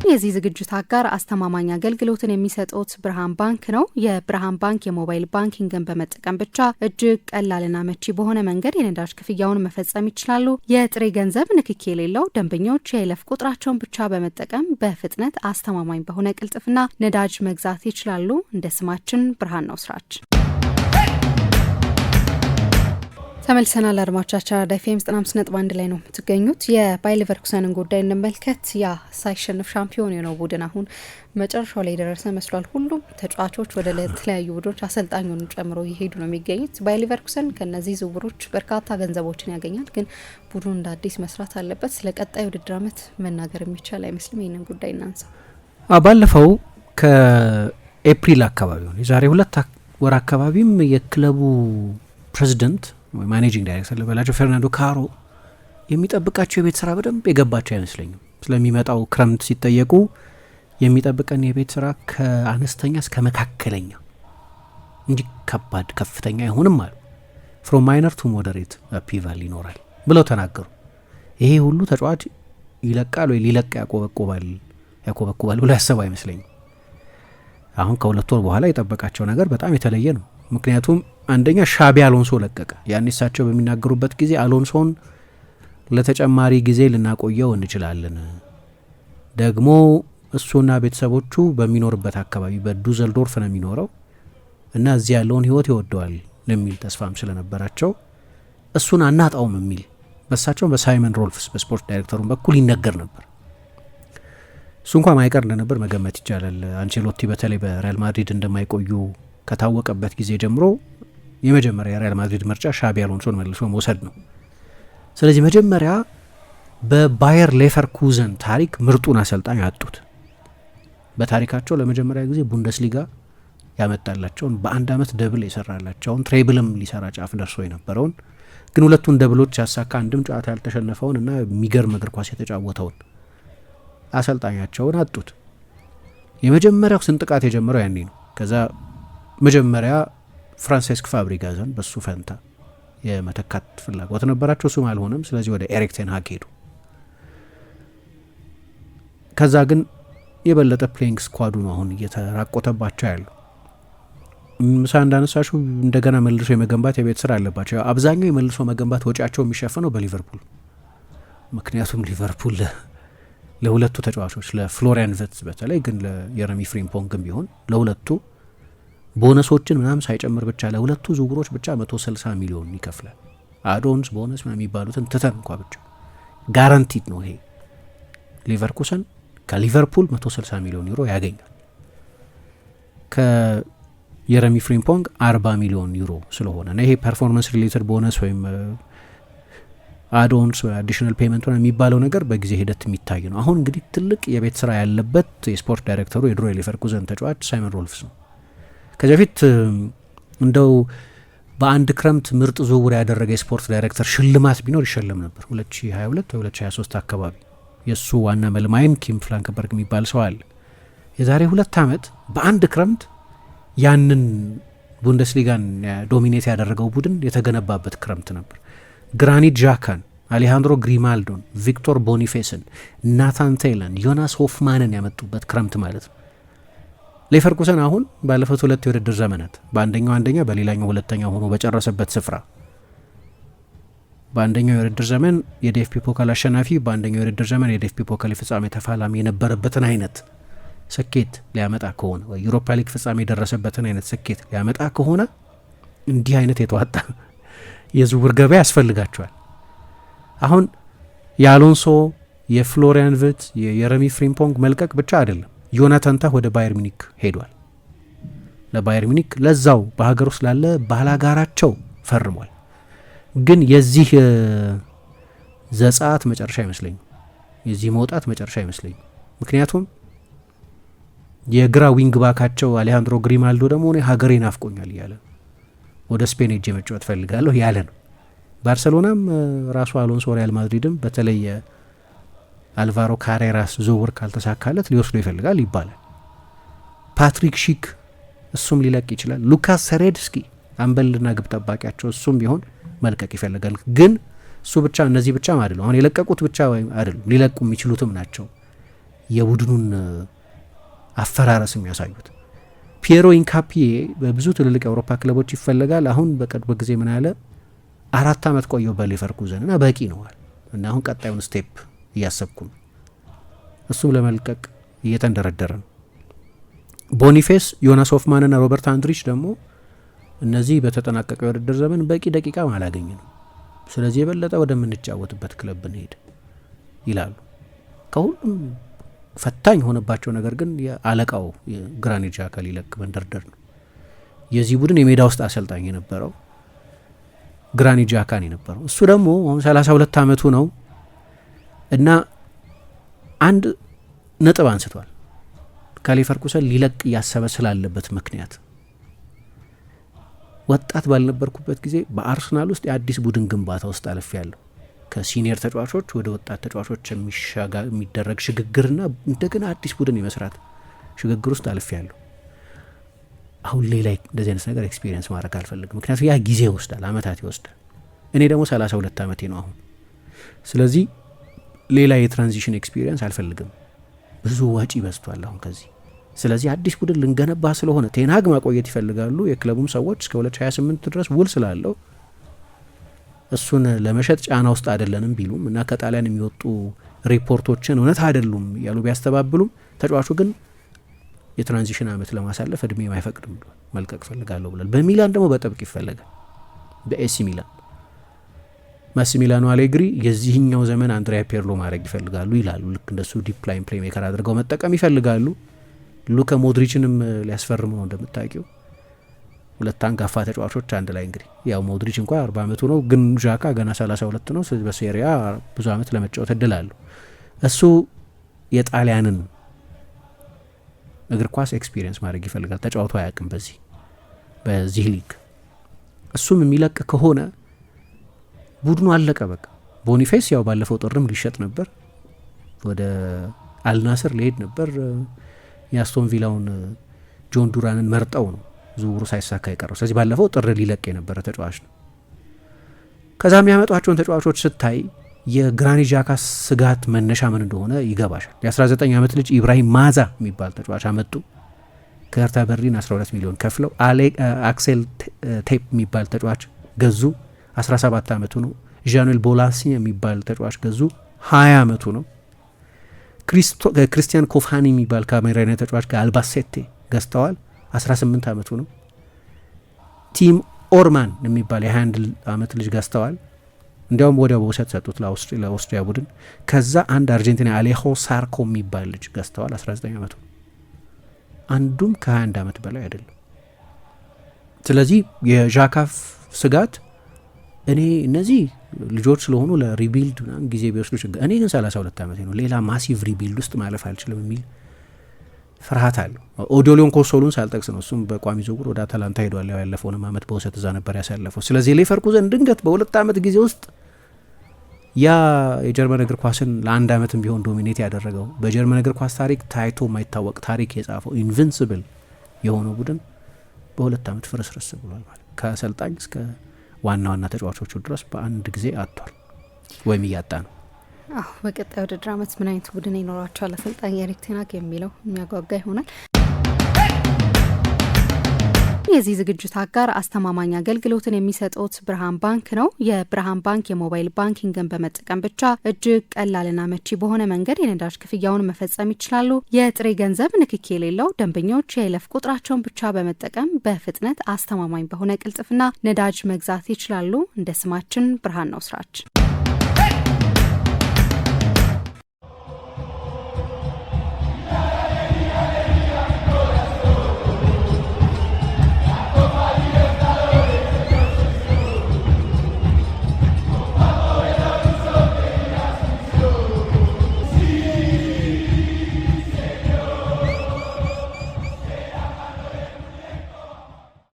የዚህ ዝግጅት አጋር አስተማማኝ አገልግሎትን የሚሰጡት ብርሃን ባንክ ነው። የብርሃን ባንክ የሞባይል ባንኪንግን በመጠቀም ብቻ እጅግ ቀላልና መቺ በሆነ መንገድ የነዳጅ ክፍያውን መፈጸም ይችላሉ። የጥሬ ገንዘብ ንክኪ የሌለው ደንበኞች የይለፍ ቁጥራቸውን ብቻ በመጠቀም በፍጥነት አስተማማኝ በሆነ ቅልጥፍና ነዳጅ መግዛት ይችላሉ። እንደ ስማችን ብርሃን ነው ስራችን። ተመልሰናል አድማጮቻችን። አራዳ ኤፍ ኤም 95.1 ላይ ነው የምትገኙት። የባየር ሌቨርኩሰንን ጉዳይ እንመልከት። ያ ሳይሸንፍ ሻምፒዮን የሆነው ቡድን አሁን መጨረሻው ላይ የደረሰ መስሏል። ሁሉም ተጫዋቾች ወደ ተለያዩ ቡድኖች አሰልጣኙን ጨምሮ እየሄዱ ነው የሚገኙት። ባየር ሌቨርኩሰን ከነዚህ ዝውውሮች በርካታ ገንዘቦችን ያገኛል፣ ግን ቡድኑ እንደ አዲስ መስራት አለበት። ስለ ቀጣይ ውድድር ዓመት መናገር የሚቻል አይመስልም። ይህንን ጉዳይ እናንሳ። ባለፈው ከኤፕሪል አካባቢ ነው የዛሬ 2 ወር አካባቢም የክለቡ ፕሬዚደንት ማኔጂንግ ዳይሬክተር ለበላቸው ፈርናንዶ ካሮ የሚጠብቃቸው የቤት ስራ በደንብ የገባቸው አይመስለኝም። ስለሚመጣው ክረምት ሲጠየቁ የሚጠብቀን የቤት ስራ ከአነስተኛ እስከ መካከለኛ እንጂ ከባድ ከፍተኛ አይሆንም አሉ። ፍሮም ማይነር ቱ ሞደሬት አፒቫል ይኖራል ብለው ተናገሩ። ይሄ ሁሉ ተጫዋች ይለቃል ወይ ሊለቅ ያኮበኩባል ብሎ ያሰቡ አይመስለኝም። አሁን ከ2 ወር በኋላ የጠበቃቸው ነገር በጣም የተለየ ነው። ምክንያቱም አንደኛ ሻቢ አሎንሶ ለቀቀ። ያን እሳቸው በሚናገሩበት ጊዜ አሎንሶን ለተጨማሪ ጊዜ ልናቆየው እንችላለን፣ ደግሞ እሱና ቤተሰቦቹ በሚኖርበት አካባቢ በዱዘልዶርፍ ነው የሚኖረው እና እዚህ ያለውን ሕይወት ይወደዋል ለሚል ተስፋም ስለነበራቸው እሱን አናጣውም የሚል በሳቸው በሳይመን ሮልፍስ በስፖርት ዳይሬክተሩን በኩል ይነገር ነበር። እሱ እንኳ ማይቀር እንደነበር መገመት ይቻላል። አንቼሎቲ በተለይ በሪያል ማድሪድ እንደማይቆዩ ከታወቀበት ጊዜ ጀምሮ የመጀመሪያ የሪያል ማድሪድ ምርጫ ሻቢ አሎንሶን መልሶ መውሰድ ነው። ስለዚህ መጀመሪያ በባየር ሌቨርኩሰን ታሪክ ምርጡን አሰልጣኝ አጡት። በታሪካቸው ለመጀመሪያ ጊዜ ቡንደስሊጋ ያመጣላቸውን በአንድ አመት ደብል የሰራላቸውን ትሬብልም ሊሰራ ጫፍ ደርሶ የነበረውን ግን ሁለቱን ደብሎች ያሳካ አንድም ጨዋታ ያልተሸነፈውን እና የሚገርም እግር ኳስ የተጫወተውን አሰልጣኛቸውን አጡት። የመጀመሪያው ስንጥቃት የጀመረው ያኔ ነው። ከዛ መጀመሪያ ፍራንሲስክ ፋብሪጋዝን በሱ ፈንታ የመተካት ፍላጎት ነበራቸው። እሱም አልሆነም። ስለዚህ ወደ ኤሪክ ቴን ሃግ ሄዱ። ከዛ ግን የበለጠ ፕሌይንግ ስኳዱ ነው አሁን እየተራቆተባቸው ያሉ። ምሳ እንዳነሳሹ እንደገና መልሶ የመገንባት የቤት ስራ አለባቸው። አብዛኛው የመልሶ መገንባት ወጪያቸው የሚሸፈነው በሊቨርፑል። ምክንያቱም ሊቨርፑል ለሁለቱ ተጫዋቾች ለፍሎሪያን ቨርትዝ በተለይ ግን ለየረሚ ፍሪምፖንግም ቢሆን ለሁለቱ ቦነሶችን ምናምን ሳይጨምር ብቻ ለሁለቱ ዝውውሮች ብቻ 160 ሚሊዮን ይከፍላል። አዶንስ ቦነስ ምናምን የሚባሉትን ትተን እንኳ ብቻ ጋራንቲድ ነው ይሄ። ሊቨርኩሰን ከሊቨርፑል 160 ሚሊዮን ዩሮ ያገኛል። ከየረሚ ፍሪምፖንግ 40 ሚሊዮን ዩሮ ስለሆነ እና ይሄ ፐርፎርማንስ ሪሌትድ ቦነስ ወይም አዶንስ ወይ አዲሽናል ፔመንት የሚባለው ነገር በጊዜ ሂደት የሚታይ ነው። አሁን እንግዲህ ትልቅ የቤት ስራ ያለበት የስፖርት ዳይሬክተሩ የድሮ የሊቨርኩሰን ተጫዋች ሳይመን ሮልፍስ ነው። ከዚህ በፊት እንደው በአንድ ክረምት ምርጥ ዝውውር ያደረገ የስፖርት ዳይሬክተር ሽልማት ቢኖር ይሸለም ነበር 2022 ወይ 2023 አካባቢ። የእሱ ዋና መልማይም ኪም ፍላንክበርግ የሚባል ሰው አለ። የዛሬ 2 ዓመት በአንድ ክረምት ያንን ቡንደስሊጋን ዶሚኔት ያደረገው ቡድን የተገነባበት ክረምት ነበር። ግራኒት ዣካን፣ አሌሃንድሮ ግሪማልዶን፣ ቪክቶር ቦኒፌስን፣ ናታን ቴይለን፣ ዮናስ ሆፍማንን ያመጡበት ክረምት ማለት ነው። ሌቨርኩሰን አሁን ባለፉት 2 የውድድር ዘመናት በአንደኛው አንደኛ በሌላኛው ሁለተኛ ሆኖ በጨረሰበት ስፍራ በአንደኛው የውድድር ዘመን የዲኤፍቢ ፖካል አሸናፊ፣ በአንደኛው የውድድር ዘመን የዲኤፍቢ ፖካል ፍጻሜ ተፋላሚ የነበረበትን አይነት ስኬት ሊያመጣ ከሆነ ወይ ዩሮፓ ሊግ ፍጻሜ የደረሰበትን አይነት ስኬት ሊያመጣ ከሆነ እንዲህ አይነት የተዋጣ የዝውውር ገበያ ያስፈልጋቸዋል። አሁን የአሎንሶ የፍሎሪያን ቨርትዝ የየረሚ ፍሪምፖንግ መልቀቅ ብቻ አይደለም። ዮናታን ታህ ወደ ባየር ሚኒክ ሄዷል። ለባየር ሚኒክ ለዛው በሀገር ውስጥ ላለ ባላጋራቸው ፈርሟል። ግን የዚህ ዘጻት መጨረሻ አይመስለኝም። የዚህ መውጣት መጨረሻ አይመስለኝም። ምክንያቱም የግራ ዊንግ ባካቸው አሌሃንድሮ ግሪማልዶ ደግሞ ሀገሬ ናፍቆኛል እያለ ወደ ስፔን ሄጄ መጫወት ፈልጋለሁ ያለ ነው። ባርሰሎናም ራሱ አሎንሶ ሪያል ማድሪድም በተለይ አልቫሮ ካሬራስ ዝውውር ካልተሳካለት ሊወስዶ ይፈልጋል ይባላል። ፓትሪክ ሺክ እሱም ሊለቅ ይችላል። ሉካስ ሰሬድስኪ አምበልና ግብ ጠባቂያቸው እሱም ቢሆን መልቀቅ ይፈልጋል። ግን እሱ ብቻ እነዚህ ብቻ አይደሉም። አሁን የለቀቁት ብቻ አይደሉም፣ ሊለቁ የሚችሉትም ናቸው። የቡድኑን አፈራረስ የሚያሳዩት። ፒየሮ ኢንካፒዬ በብዙ ትልልቅ የአውሮፓ ክለቦች ይፈለጋል። አሁን በቅርብ ጊዜ ምን ያለ 4 ዓመት ቆየው በሌቨርኩዘን እና በቂ ነዋል እና አሁን ቀጣዩን ስቴፕ እያሰብኩ ነው። እሱም ለመልቀቅ እየተንደረደረ ነው። ቦኒፌስ፣ ዮናስ ሆፍማን ና ሮበርት አንድሪች ደግሞ እነዚህ በተጠናቀቀ የውድድር ዘመን በቂ ደቂቃ አላገኝ ነው፣ ስለዚህ የበለጠ ወደምንጫወትበት ክለብ ብንሄድ ይላሉ። ከሁሉም ፈታኝ ሆነባቸው ነገር ግን የአለቃው የግራኒት ዣካ ሊለቅ መንደርደር ነው። የዚህ ቡድን የሜዳ ውስጥ አሰልጣኝ የነበረው ግራኒት ዣካ ነው የነበረው። እሱ ደግሞ አሁን 32 ዓመቱ ነው እና አንድ ነጥብ አንስቷል ከሌቨርኩሰን ሊለቅ እያሰበ ስላለበት ምክንያት። ወጣት ባልነበርኩበት ጊዜ በአርሰናል ውስጥ የአዲስ ቡድን ግንባታ ውስጥ አልፍ ያለሁ ከሲኒየር ተጫዋቾች ወደ ወጣት ተጫዋቾች የሚደረግ ሽግግርና እንደገና አዲስ ቡድን የመስራት ሽግግር ውስጥ አልፍ ያለሁ። አሁን ሌላ እንደዚህ አይነት ነገር ኤክስፒሪየንስ ማድረግ አልፈልግም፣ ምክንያቱም ያ ጊዜ ይወስዳል፣ አመታት ይወስዳል። እኔ ደግሞ 32 ዓመቴ ነው አሁን። ስለዚህ ሌላ የትራንዚሽን ኤክስፒሪየንስ አልፈልግም፣ ብዙ ወጪ በዝቷል አሁን ከዚህ። ስለዚህ አዲስ ቡድን ልንገነባ ስለሆነ ቴንሃግ ማቆየት ይፈልጋሉ። የክለቡም ሰዎች እስከ 2028 ድረስ ውል ስላለው እሱን ለመሸጥ ጫና ውስጥ አይደለንም ቢሉም እና ከጣሊያን የሚወጡ ሪፖርቶችን እውነት አይደሉም ያሉ ቢያስተባብሉም ተጫዋቹ ግን የትራንዚሽን አመት ለማሳለፍ እድሜ አይፈቅድም ብሏል። መልቀቅ ፈልጋለሁ ብሏል። በሚላን ደግሞ በጥብቅ ይፈልጋል። በኤሲ ሚላን ማሲሚሊያኖ አሌግሪ የዚህኛው ዘመን አንድሪያ ፔርሎ ማድረግ ይፈልጋሉ ይላሉ። ልክ እንደሱ ዲፕ ላይን ፕሌይ ሜከር አድርገው መጠቀም ይፈልጋሉ። ሉካ ሞድሪችንም ሊያስፈርሙ ነው እንደምታውቂው። ሁለት አንጋፋ ተጫዋቾች አንድ ላይ እንግዲህ ያው ሞድሪች እንኳን 40 ዓመቱ ነው፣ ግን ዣካ ገና 32 ነው። ስለዚህ በሴሪያ ብዙ ዓመት ለመጫወት እድል አለው። እሱ የጣሊያንን እግር ኳስ ኤክስፒሪየንስ ማድረግ ይፈልጋል። ተጫውቶ አያውቅም በዚህ ሊግ። እሱም የሚለቅ ከሆነ ቡድኑ አለቀ በቃ። ቦኒፌስ ያው ባለፈው ጥርም ሊሸጥ ነበር፣ ወደ አልናስር ሊሄድ ነበር። የአስቶን ቪላውን ጆን ዱራንን መርጠው ነው ዝውውሩ ሳይሳካ የቀረው። ስለዚህ ባለፈው ጥር ሊለቅ የነበረ ተጫዋች ነው። ከዛ የሚያመጧቸውን ተጫዋቾች ስታይ የግራኒት ዣካ ስጋት መነሻ ምን እንደሆነ ይገባሻል። የ19 ዓመት ልጅ ኢብራሂም ማዛ የሚባል ተጫዋች አመጡ። ከሄርታ በርሊን 12 ሚሊዮን ከፍለው አክሴል ቴፕ የሚባል ተጫዋች ገዙ። 17 ዓመቱ ነው። ዣኑኤል ቦላሲ የሚባል ተጫዋች ገዙ። 20 ዓመቱ ነው። ክሪስቲያን ኮፋኒ የሚባል ካሜራዊ ተጫዋች ከአልባሴቴ ገዝተዋል። 18 ዓመቱ ነው። ቲም ኦርማን የሚባል የ21 ዓመት ልጅ ገዝተዋል። እንዲያውም ወዲያው በውሰት ሰጡት ለኦስትሪያ ቡድን። ከዛ አንድ አርጀንቲና አሌሆ ሳርኮ የሚባል ልጅ ገዝተዋል። 19 ዓመቱ። አንዱም ከ21 ዓመት በላይ አይደለም። ስለዚህ የዣካ ስጋት እኔ እነዚህ ልጆች ስለሆኑ ለሪቢልድ ጊዜ ቢወስዱ ችግር፣ እኔ ግን 32 ዓመቴ ነው፣ ሌላ ማሲቭ ሪቢልድ ውስጥ ማለፍ አልችልም የሚል ፍርሃት አለው። ኦዲዮሊዮን ኮሶሉን ሳልጠቅስ ነው፣ እሱም በቋሚ ዝውውር ወደ አታላንታ ሄዷል። ያለፈውንም ዓመት በውሰት እዛ ነበር ያሳለፈው። ስለዚህ ሌቨርኩዘን ድንገት በ2 ዓመት ጊዜ ውስጥ ያ የጀርመን እግር ኳስን ለ1 ዓመትም ቢሆን ዶሚኔት ያደረገው በጀርመን እግር ኳስ ታሪክ ታይቶ የማይታወቅ ታሪክ የጻፈው ኢንቪንሲብል የሆነው ቡድን በ2 ዓመት ፍርስርስ ብሏል። ማለት ከአሰልጣኝ እስከ ዋና ዋና ተጫዋቾቹ ድረስ በአንድ ጊዜ አጥቷል ወይም እያጣ ነው። በቀጣይ ውድድር ዓመት ምን አይነት ቡድን ይኖራቸዋል አሰልጣኝ ኤሪክ ቴን ሃግ የሚለው የሚያጓጓ ይሆናል። የዚህ ዝግጅት አጋር አስተማማኝ አገልግሎትን የሚሰጡት ብርሃን ባንክ ነው። የብርሃን ባንክ የሞባይል ባንኪንግን በመጠቀም ብቻ እጅግ ቀላልና መቺ በሆነ መንገድ የነዳጅ ክፍያውን መፈጸም ይችላሉ። የጥሬ ገንዘብ ንክኪ የሌለው፣ ደንበኞች የይለፍ ቁጥራቸውን ብቻ በመጠቀም በፍጥነት አስተማማኝ በሆነ ቅልጥፍና ነዳጅ መግዛት ይችላሉ። እንደ ስማችን ብርሃን ነው ስራችን።